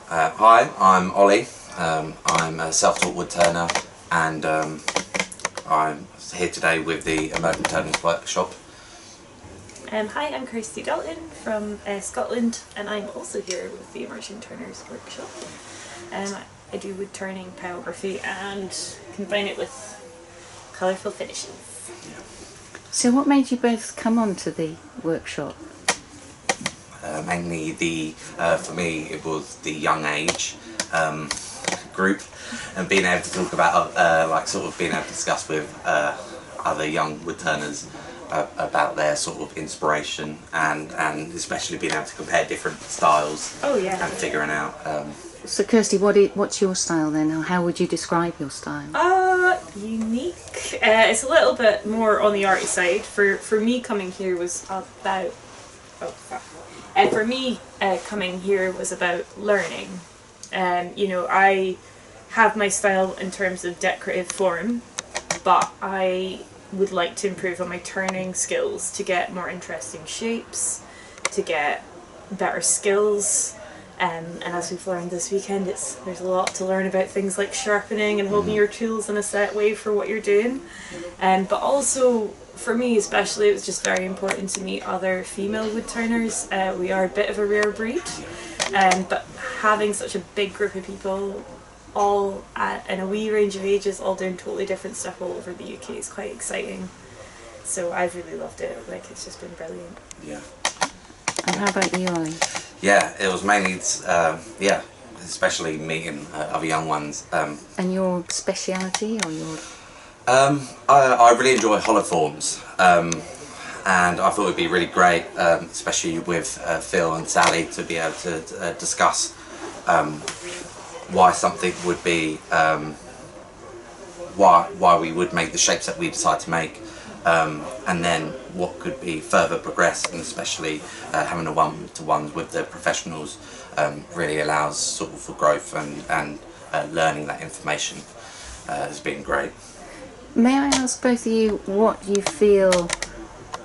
Hi, I'm Ollie. I'm a self-taught woodturner, and I'm here today with the Emerging Turners Workshop. Hi, I'm Kirsty Dalton from Scotland, and I'm also here with the Emerging Turners Workshop. I do wood turning, pyrography, and combine it with colourful finishes. Yeah. So what made you both come on to the workshop? Mainly for me it was the young age group, and being able to talk about being able to discuss with other young woodturners about their sort of inspiration, and especially being able to compare different styles. Oh yeah. And figuring out. So Kirsty, what's your style then? How would you describe your style? Unique. It's a little bit more on the arty side. For me, coming here was about. For me, coming here was about learning. I have my style in terms of decorative form, but I would like to improve on my turning skills to get more interesting shapes, to get better skills. And as we've learned this weekend, there's a lot to learn about things like sharpening and holding your tools in a set way for what you're doing. But also, for me especially, it was just very important to meet other female woodturners. We are a bit of a rare breed, but having such a big group of people, all in a wee range of ages, all doing totally different stuff all over the UK is quite exciting. So I've really loved it. It's just been brilliant. Yeah. And how about you, Ollie? Yeah, it was mainly, especially meeting other young ones. And your speciality, or your? I really enjoy hollow forms, and I thought it would be really great, especially with Phil and Sally, to be able to discuss why something would be, why we would make the shapes that we decide to make. And then what could be further progressed, and especially having a one-to-one with the professionals really allows sort of for growth, and learning that information has been great. May I ask both of you what you feel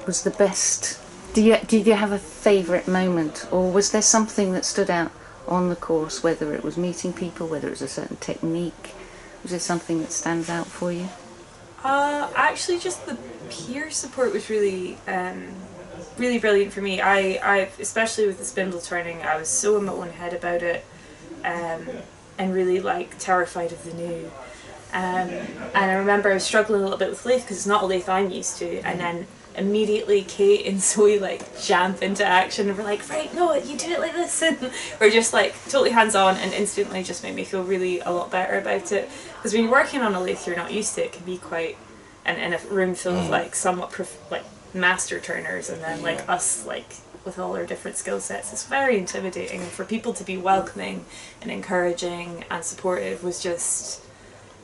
was the best? Did you have a favourite moment, or was there something that stood out on the course, whether it was meeting people, whether it was a certain technique? Was there something that stands out for you? Actually, just the peer support was really, really brilliant for me. I especially with the spindle turning, I was so in my own head about it, and really terrified of the new. And I remember I was struggling a little bit with lathe because it's not a lathe I'm used to, and then immediately Kate and Zoe jump into action and we're like, right, no, you do it like this, and we're just totally hands-on, and instantly just made me feel really a lot better about it, because when you're working on a lathe you're not used to, it can be quite, and in a room full of somewhat master turners, and then us with all our different skill sets, it's very intimidating. And for people to be welcoming and encouraging and supportive was just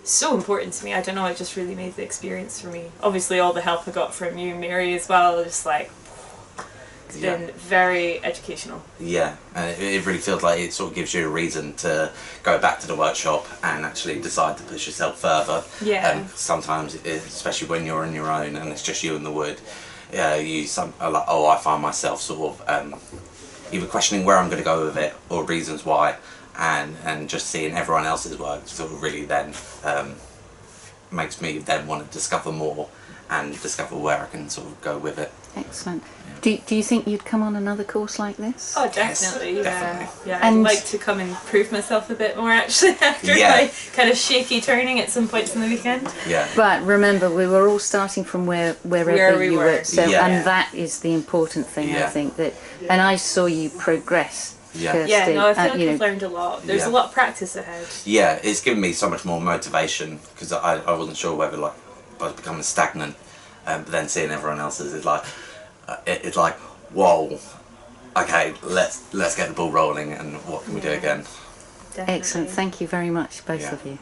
so important to me. I don't know, it just really made the experience for me. Obviously all the help I got from you, Mary, as well, just it's been very educational. Yeah, and it really feels like it sort of gives you a reason to go back to the workshop and actually decide to push yourself further. Yeah. Sometimes, especially when you're on your own and it's just you in the wood, I find myself sort of either questioning where I'm going to go with it or reasons why, and just seeing everyone else's work sort of really then makes me then want to discover more and discover where I can sort of go with it. Excellent. Yeah. Do you think you'd come on another course like this? Oh, definitely. Yes, definitely. Yeah. I'd like to come and prove myself a bit more actually after my kind of shaky turning at some points in the weekend. Yeah. But remember, we were all starting from wherever you were. So, and that is the important thing, I think. And I saw you progress. Yeah. Kirsty, yeah, no, I feel like I've learned a lot. There's a lot of practice ahead. Yeah, it's given me so much more motivation, because I wasn't sure whether I was becoming stagnant, but then seeing everyone else's is it's like, whoa, okay, let's get the ball rolling, and what can we do again? Definitely. Excellent, thank you very much, both of you.